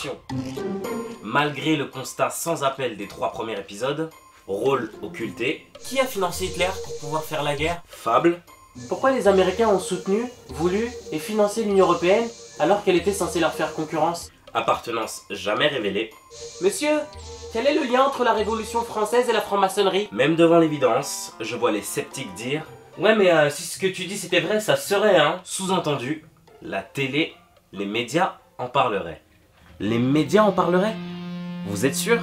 action. Malgré le constat sans appel des 3 premiers épisodes, rôle occulté. Qui a financé Hitler pour pouvoir faire la guerre? Fable. Pourquoi les Américains ont soutenu, voulu et financé l'Union Européenne alors qu'elle était censée leur faire concurrence? Appartenance jamais révélée. Monsieur, quel est le lien entre la Révolution française et la franc-maçonnerie? Même devant l'évidence, je vois les sceptiques dire « Ouais mais si ce que tu dis c'était vrai, ça serait hein !» Sous-entendu, la télé, les médias en parleraient. Les médias en parleraient? Vous êtes sûr?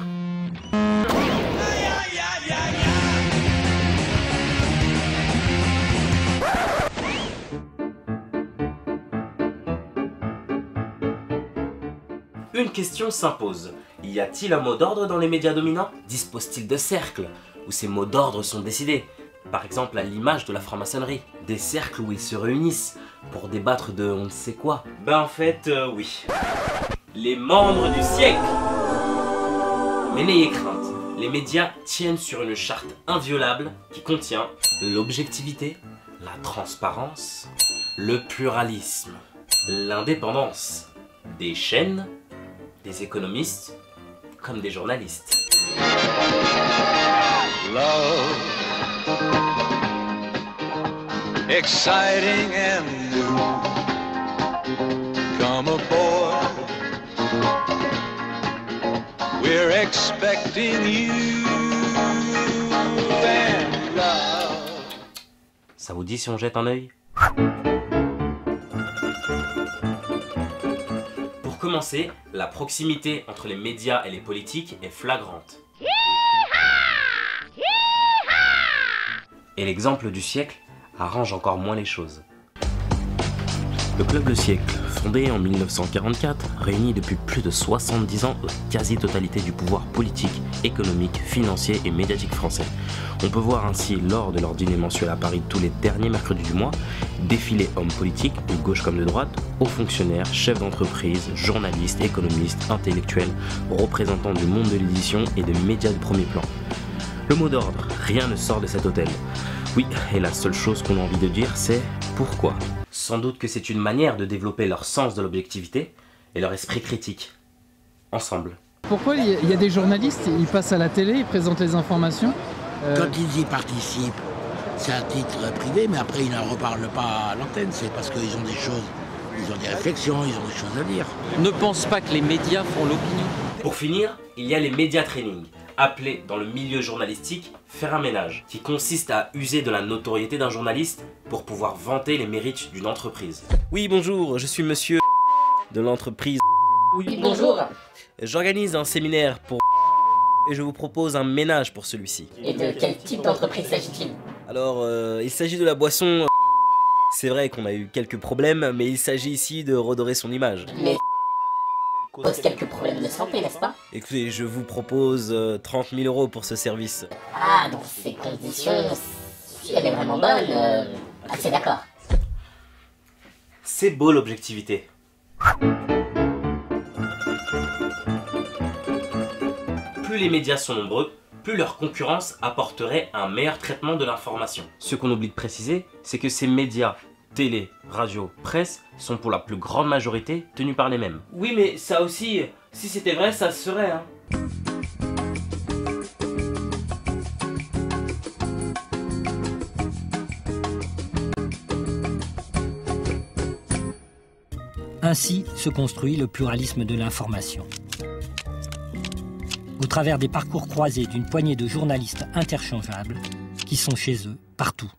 Une question s'impose. Y a-t-il un mot d'ordre dans les médias dominants? Dispose-t-il de cercles où ces mots d'ordre sont décidés? Par exemple à l'image de la franc-maçonnerie. Des cercles où ils se réunissent pour débattre de on ne sait quoi. Ben en fait, oui. Les membres du siècle! Mais n'ayez crainte, les médias tiennent sur une charte inviolable qui contient l'objectivité, la transparence, le pluralisme, l'indépendance des chaînes, des économistes comme des journalistes. Love, exciting and new. Come aboard, we're expecting you. And love. Ça vous dit si on jette un œil? Pour commencer, la proximité entre les médias et les politiques est flagrante. Et l'exemple du siècle arrange encore moins les choses. Le Club Le Siècle, fondé en 1944, réunit depuis plus de 70 ans la quasi-totalité du pouvoir politique, économique, financier et médiatique français. On peut voir ainsi, lors de leur dîner mensuel à Paris tous les derniers mercredis du mois, défiler hommes politiques, de gauche comme de droite, hauts fonctionnaires, chefs d'entreprise, journalistes, économistes, intellectuels, représentants du monde de l'édition et de médias de premier plan. Le mot d'ordre, rien ne sort de cet hôtel. Oui, et la seule chose qu'on a envie de dire, c'est pourquoi. Sans doute que c'est une manière de développer leur sens de l'objectivité et leur esprit critique. Ensemble. Pourquoi il y a des journalistes, ils passent à la télé, ils présentent les informations Quand ils y participent, c'est à titre privé, mais après ils ne reparlent pas à l'antenne. C'est parce qu'ils ont des choses, ils ont des réflexions, ils ont des choses à dire. Ne pense pas que les médias font l'opinion. Pour finir, il y a les médias training, appelés dans le milieu journalistique faire un ménage, qui consiste à user de la notoriété d'un journaliste pour pouvoir vanter les mérites d'une entreprise. Oui, bonjour, je suis monsieur de l'entreprise. Oui, bonjour. J'organise un séminaire pour et je vous propose un ménage pour celui-ci. Et de quel type d'entreprise s'agit-il? Alors, il s'agit de la boisson. C'est vrai qu'on a eu quelques problèmes, mais il s'agit ici de redorer son image. Mais pose quelques problèmes de santé, n'est-ce pas? Écoutez, je vous propose 30 000 € pour ce service. Ah, dans ces conditions, si elle est vraiment bonne, c'est d'accord. C'est beau l'objectivité. Plus les médias sont nombreux, plus leur concurrence apporterait un meilleur traitement de l'information. Ce qu'on oublie de préciser, c'est que ces médias, télé, radio, presse, sont pour la plus grande majorité tenus par les mêmes. Oui, mais ça aussi, si c'était vrai, ça se serait, hein. Ainsi se construit le pluralisme de l'information. Au travers des parcours croisés d'une poignée de journalistes interchangeables qui sont chez eux partout.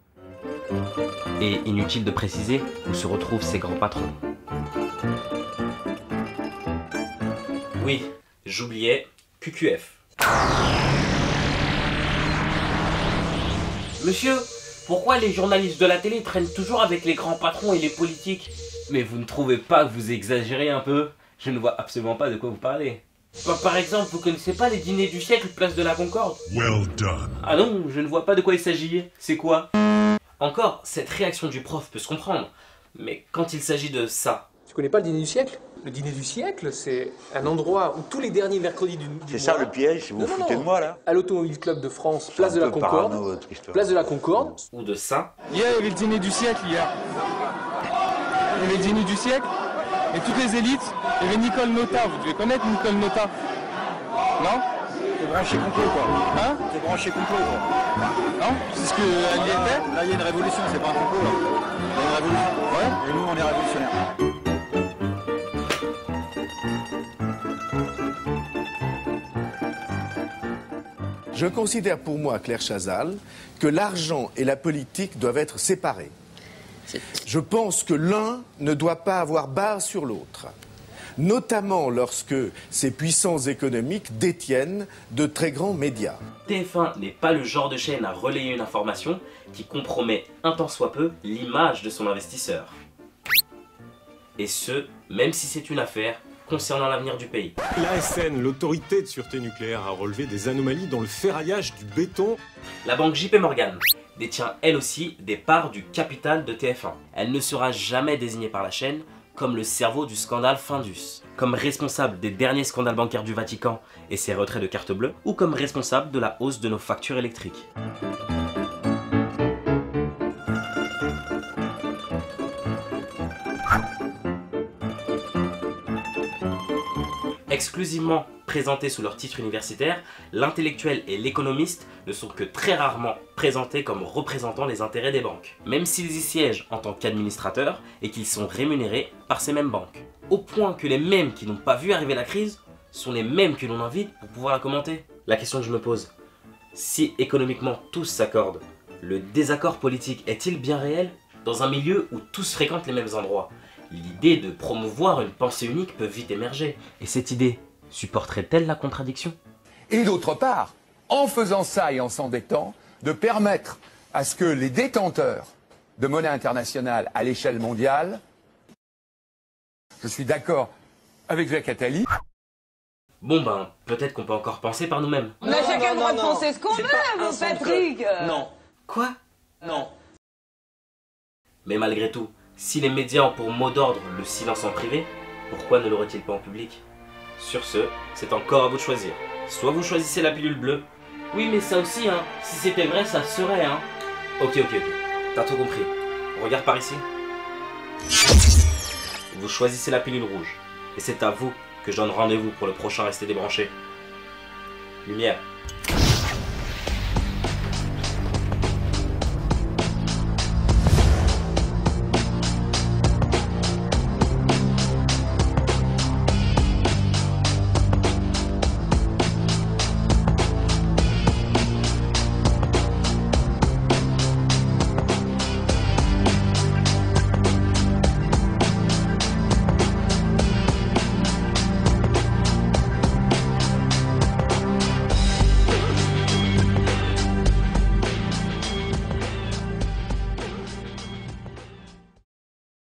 Et inutile de préciser où se retrouvent ces grands patrons. Oui, j'oubliais QQF. Monsieur, pourquoi les journalistes de la télé traînent toujours avec les grands patrons et les politiques? Mais vous ne trouvez pas que vous exagérez un peu? Je ne vois absolument pas de quoi vous parlez. Par exemple, vous connaissez pas les dîners du siècle, place de la Concorde? Well done. Ah non, je ne vois pas de quoi il s'agit. C'est quoi? Encore, cette réaction du prof peut se comprendre. Mais quand il s'agit de ça... Tu connais pas le dîner du siècle? Le dîner du siècle, c'est un endroit où tous les derniers mercredis du mois... C'est ça le piège, vous vous foutez de moi là? À l'Automobile Club de France, place de la Concorde. Place de la Concorde. Ou de ça. Hier, il y avait le dîner du siècle hier. Il y avait le dîner du siècle. et toutes les élites. Il y avait Nicole Notat, vous devez connaître Nicole Notat. Non? T'es branché complot quoi. Hein? T'es branché complot quoi. Non? C'est ce qu'elle était? Là il y a une révolution, c'est pas un complot là. Il y a une révolution. Ouais. Et nous on est révolutionnaires. Je considère pour moi, Claire Chazal, que l'argent et la politique doivent être séparés. Je pense que l'un ne doit pas avoir barre sur l'autre, notamment lorsque ces puissances économiques détiennent de très grands médias. TF1 n'est pas le genre de chaîne à relayer une information qui compromet un tant soit peu l'image de son investisseur. Et ce, même si c'est une affaire concernant l'avenir du pays. L'ASN, l'autorité de sûreté nucléaire, a relevé des anomalies dans le ferraillage du béton. La banque JP Morgan détient elle aussi des parts du capital de TF1. Elle ne sera jamais désignée par la chaîne comme le cerveau du scandale Findus, comme responsable des derniers scandales bancaires du Vatican et ses retraits de carte bleue, ou comme responsable de la hausse de nos factures électriques. Exclusivement présentés sous leur titre universitaire, l'intellectuel et l'économiste ne sont que très rarement présentés comme représentants des intérêts des banques, même s'ils y siègent en tant qu'administrateurs et qu'ils sont rémunérés par ces mêmes banques. Au point que les mêmes qui n'ont pas vu arriver la crise sont les mêmes que l'on invite pour pouvoir la commenter. La question que je me pose, si économiquement tous s'accordent, le désaccord politique est-il bien réel? Dans un milieu où tous fréquentent les mêmes endroits, l'idée de promouvoir une pensée unique peut vite émerger. Et cette idée supporterait-elle la contradiction? Et d'autre part, en faisant ça et en s'endettant, de permettre à ce que les détenteurs de monnaie internationale à l'échelle mondiale, je suis d'accord avec Jacques Attali. Bon ben, peut-être qu'on peut encore penser par nous-mêmes. On a chacun le droit de penser ce qu'on veut, mon Patrick. Non. Quoi? Non. Mais malgré tout, si les médias ont pour mot d'ordre le silence en privé, pourquoi ne l'auraient-ils pas en public? Sur ce, c'est encore à vous de choisir. Soit vous choisissez la pilule bleue. Oui, mais ça aussi, hein. Si c'était vrai, ça serait, hein. Ok. T'as tout compris. Regarde par ici. Vous choisissez la pilule rouge. Et c'est à vous que je donne rendez-vous pour le prochain Restez débranchés. Lumière.